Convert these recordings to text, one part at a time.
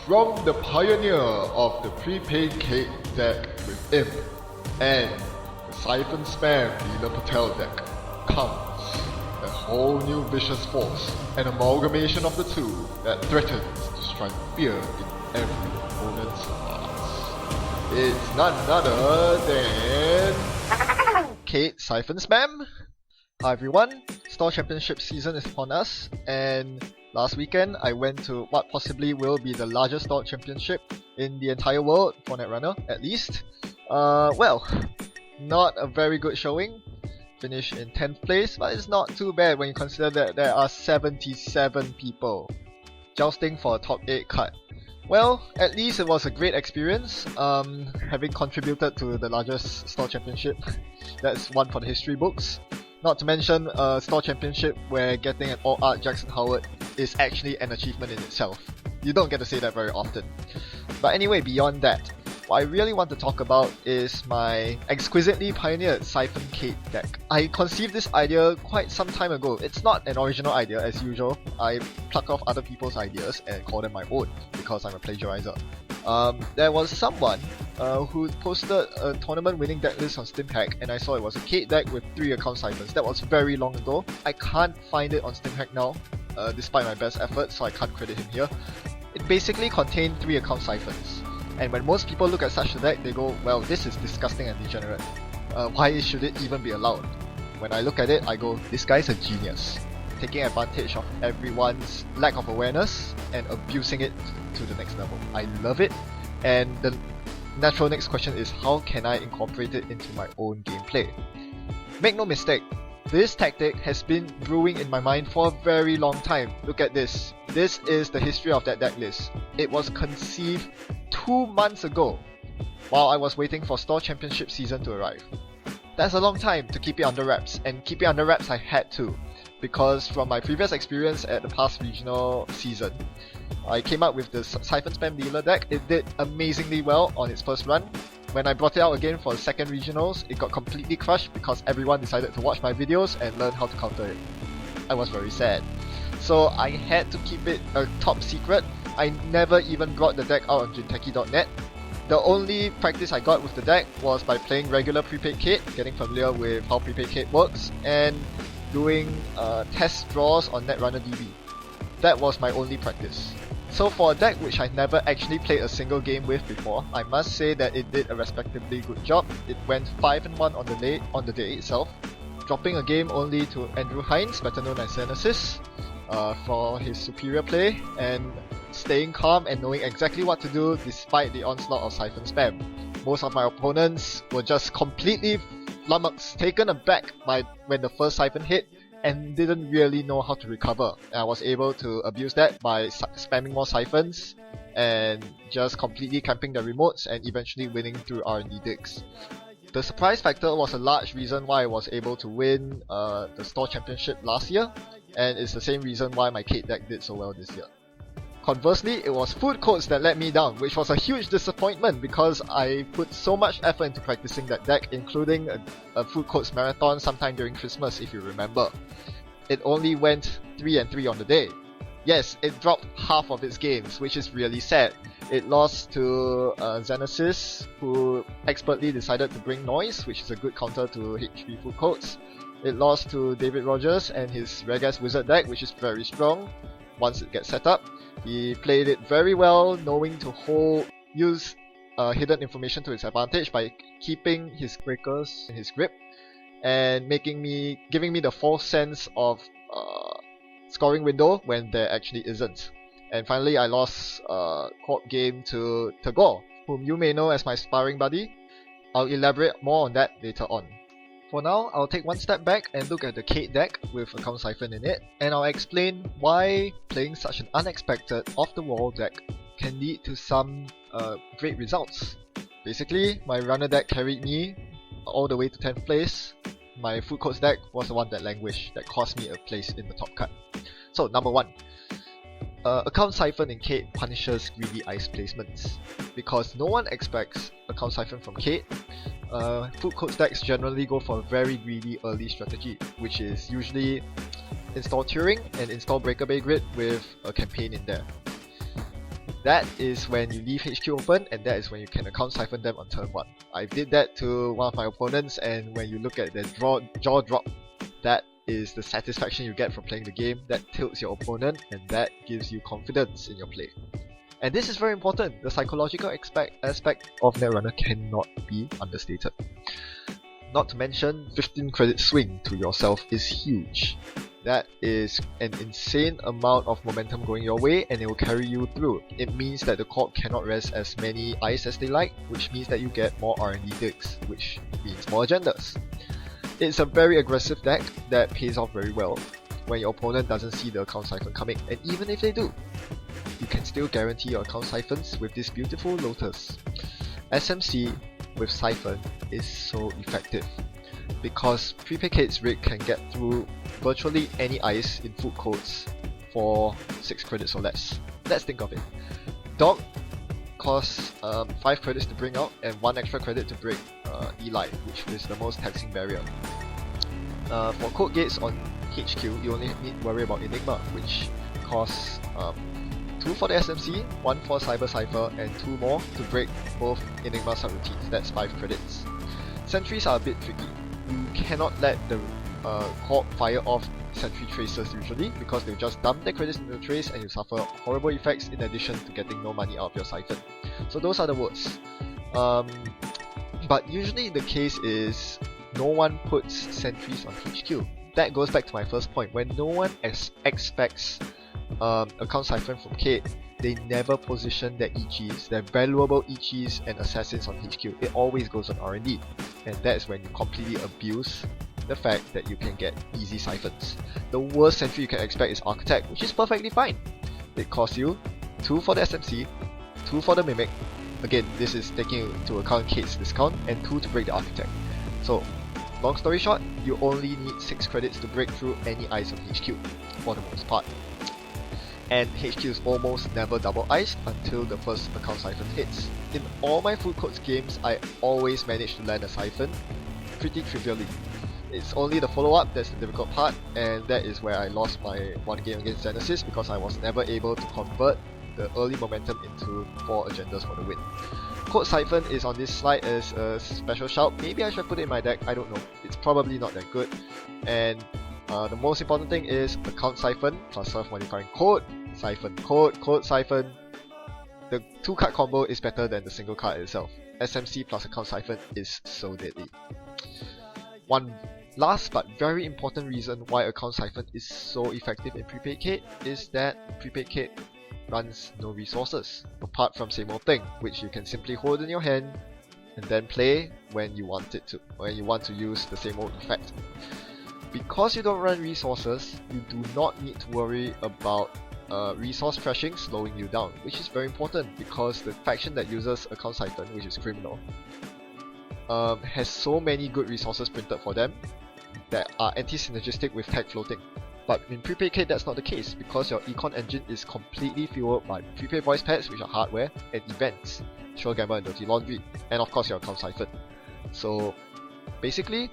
From the pioneer of the prepaid cake deck with Imp and the Siphon Spam Leela Patel deck comes a whole new vicious force, an amalgamation of the two that threatens to strike fear in every opponent's hearts. It's none other than Kate Siphon Spam. Hi everyone, Store Championship season is upon us, and last weekend I went to what possibly will be the largest Store Championship in the entire world for Netrunner, at least. Well, not a very good showing. Finished in 10th place, but it's not too bad when you consider that there are 77 people jousting for a top 8 cut. Well, at least it was a great experience, having contributed to the largest Store Championship. That's one for the history books. Not to mention a Store Championship where getting an all-art Jackson Howard is actually an achievement in itself. You don't get to say that very often. But anyway, beyond that, what I really want to talk about is my exquisitely pioneered Siphon Kate deck. I conceived this idea quite some time ago. It's not an original idea as usual. I pluck off other people's ideas and call them my own because I'm a plagiarizer. There was someone who posted a tournament winning deck list on StimHack, and I saw it was a Kate deck with 3 account siphons. That was very long ago. I can't find it on StimHack now, despite my best efforts, so I can't credit him here. It basically contained 3 account siphons, and when most people look at such a deck, they go, well, this is disgusting and degenerate. Why should it even be allowed? When I look at it, I go, this guy's a genius, taking advantage of everyone's lack of awareness and abusing it to the next level. I love it, and the natural next question is, how can I incorporate it into my own gameplay? Make no mistake, this tactic has been brewing in my mind for a very long time. Look at this. This is the history of that deck list. It was conceived 2 months ago while I was waiting for Store Championship season to arrive. That's a long time to keep it under wraps, and keep it under wraps I had to, because from my previous experience at the past regional season, I came up with the Siphon Spam Dealer deck. It did amazingly well on its first run. When I brought it out again for the second regionals, it got completely crushed because everyone decided to watch my videos and learn how to counter it. I was very sad. So I had to keep it a top secret. I never even brought the deck out on Jinteki.net. The only practice I got with the deck was by playing regular prepaid kit, getting familiar with how prepaid kit works, and doing test draws on Netrunner DB. That was my only practice. So for a deck which I never actually played a single game with before, I must say that it did a respectably good job. It went 5-1 on the day itself, dropping a game only to Andrew Hines, better known as Genesis, for his superior play, and staying calm and knowing exactly what to do despite the onslaught of Siphon Spam. Most of my opponents were just completely flummoxed, taken aback by when the first Siphon hit, and didn't really know how to recover. And I was able to abuse that by spamming more siphons and just completely camping the remotes and eventually winning through R&D digs. The surprise factor was a large reason why I was able to win the Store Championship last year, and it's the same reason why my Kate deck did so well this year. Conversely, it was food codes that let me down, which was a huge disappointment because I put so much effort into practicing that deck, including a food codes marathon sometime during Christmas, if you remember. It only went 3-3 on the day. Yes, it dropped half of its games, which is really sad. It lost to Genesis, who expertly decided to bring noise, which is a good counter to HP food codes. It lost to David Rogers and his Regas Wizard deck, which is very strong once it gets set up. He played it very well, knowing to use hidden information to his advantage by keeping his breakers in his grip and giving me the false sense of scoring window when there actually isn't. And finally, I lost co-op game to Tagore, whom you may know as my sparring buddy. I'll elaborate more on that later on. For now, I'll take one step back and look at the Kate deck with account siphon in it, and I'll explain why playing such an unexpected off-the-wall deck can lead to some great results. Basically, my runner deck carried me all the way to 10th place. My food codes deck was the one that languished, that cost me a place in the top cut. So, number 1. Account Siphon in Kate punishes greedy ice placements. Because no one expects Account Siphon from Kate, food codes decks generally go for a very greedy early strategy, which is usually install Turing and install Breakaway Grid with a campaign in there. That is when you leave HQ open, and that is when you can account siphon them on turn 1. I did that to one of my opponents, and when you look at their jaw drop, that is the satisfaction you get from playing the game. That tilts your opponent, and that gives you confidence in your play. And this is very important. The psychological aspect of Netrunner cannot be understated. Not to mention, 15 credit swing to yourself is huge. That is an insane amount of momentum going your way, and it will carry you through. It means that the corp cannot rest as many eyes as they like, which means that you get more R&D digs, which means more agendas. It's a very aggressive deck that pays off very well when your opponent doesn't see the account siphon coming, and even if they do, you can still guarantee your account siphons with this beautiful Lotus. SMC with Siphon is so effective because Prepaid Kate's rig can get through virtually any ice in food courts for 6 credits or less. Let's think of it. Dog costs 5 credits to bring out and 1 extra credit to break Eli, which is the most taxing barrier. For code gates on HQ, you only need to worry about Enigma, which costs 2 for the SMC, 1 for Cyber Cypher, and 2 more to break both Enigma subroutines. That's 5 credits. Sentries are a bit tricky. You cannot let the corp fire off sentry tracers usually, because they'll just dump their credits into the trace and you suffer horrible effects in addition to getting no money out of your siphon. So those are the worst. But usually the case is no one puts sentries on HQ. That goes back to my first point. When no one expects account siphon from Kate, they never position their EGs, their valuable EGs and assassins on HQ. It always goes on R&D, and that's when you completely abuse the fact that you can get easy siphons. The worst sentry you can expect is Architect, which is perfectly fine. It costs you 2 for the SMC, 2 for the Mimic. Again, this is taking into account Kate's discount, and 2 to break the Architect. So, long story short, you only need 6 credits to break through any ice on HQ, for the most part. And HQ is almost never double iced until the first account siphon hits. In all my food courts games, I always manage to land a siphon pretty trivially. It's only the follow-up that's the difficult part, and that is where I lost my one game against Genesis because I was never able to convert the early momentum into 4 agendas for the win. Code Siphon is on this slide as a special shout. Maybe I should put it in my deck, I don't know. It's probably not that good. And the most important thing is account siphon plus self-modifying code, siphon code, code siphon. The 2-card combo is better than the single card itself. SMC plus account siphon is so deadly. One last but very important reason why account siphon is so effective in Prepaid Kate is that Prepaid Kate runs no resources apart from same old thing, which you can simply hold in your hand and then play when you want it to, when you want to use the same old effect. Because you don't run resources, you do not need to worry about resource crashing slowing you down, which is very important because the faction that uses account siphon, which is Criminal, has so many good resources printed for them that are anti-synergistic with tech floating. But in Prepaid Kate, that's not the case because your econ engine is completely fueled by prepaid voice pads, which are hardware, and events, Sure Gamble and Dirty Laundry, and of course your account siphon. So basically,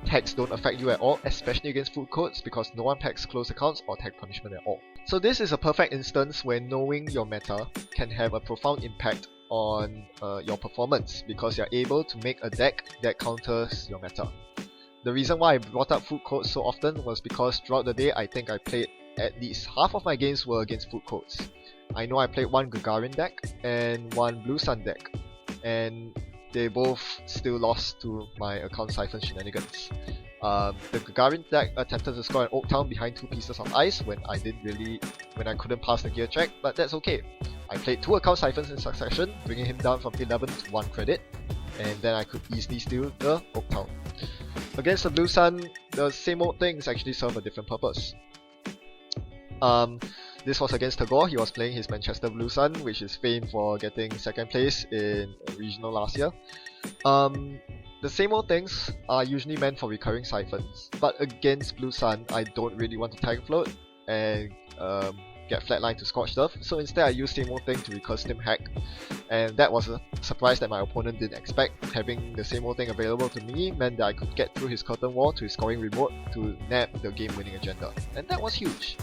tags don't affect you at all, especially against food codes, because no one packs close accounts or tag punishment at all. So this is a perfect instance where knowing your meta can have a profound impact on your performance, because you're able to make a deck that counters your meta. The reason why I brought up food codes so often was because throughout the day I think I played at least half of my games were against food codes. I know I played one Gagarin deck and one Blue Sun deck, and they both still lost to my account siphon shenanigans. The Gagarin deck attempted to score an Oaktown behind 2 pieces of ice when I couldn't pass the gear check, but that's okay. I played 2 account siphons in succession, bringing him down from 11 to 1 credit, and then I could easily steal the Oaktown. Against the Blue Sun, the same old things actually serve a different purpose. This was against Tagore. He was playing his Manchester Blue Sun, which is famed for getting 2nd place in a regional last year. The same old things are usually meant for recurring siphons, but against Blue Sun, I don't really want to tag float and get flatline to Scorch Stuff, so instead I used same old thing to recurse Stim Hack, and that was a surprise that my opponent didn't expect. Having the same old thing available to me meant that I could get through his curtain wall to his scoring remote to nab the game winning agenda, and that was huge.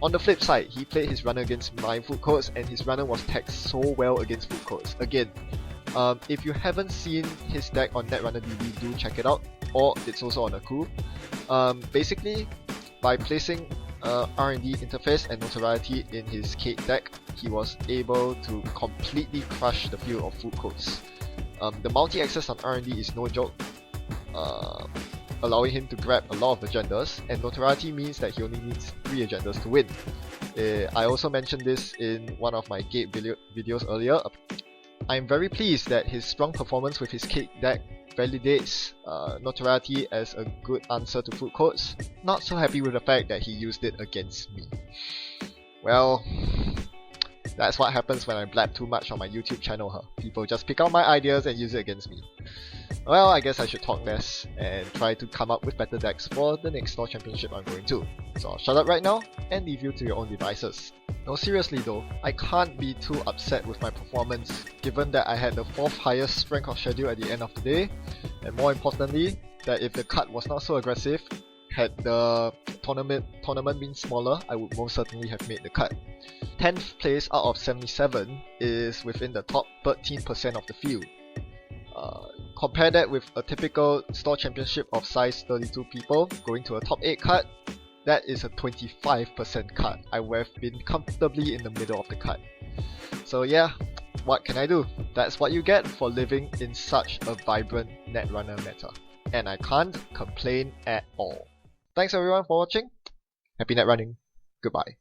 On the flip side, he played his runner against my food courts, and his runner was tagged so well against food courts. Again, if you haven't seen his deck on Netrunner DB, do check it out, or it's also on Aku. Basically, by placing R&D interface and notoriety in his Kate deck, he was able to completely crush the field of food courts. The multi-access on R&D is no joke, allowing him to grab a lot of agendas, and notoriety means that he only needs 3 agendas to win. I also mentioned this in one of my Gate videos earlier. I'm very pleased that his strong performance with his Kate deck validates notoriety as a good answer to food courts. Not so happy with the fact that he used it against me. Well, that's what happens when I blab too much on my YouTube channel, huh? People just pick out my ideas and use it against me. Well, I guess I should talk less and try to come up with better decks for the next Store Championship I'm going to. So I'll shut up right now and leave you to your own devices. No, seriously though, I can't be too upset with my performance given that I had the 4th highest rank of schedule at the end of the day, and more importantly, that if the cut was not so aggressive, had the tournament been smaller, I would most certainly have made the cut. 10th place out of 77 is within the top 13% of the field. Compare that with a typical Store Championship of size 32 people going to a top 8 cut. That is a 25% cut. I would have been comfortably in the middle of the cut. So yeah, what can I do? That's what you get for living in such a vibrant Netrunner meta. And I can't complain at all. Thanks everyone for watching. Happy net running. Goodbye.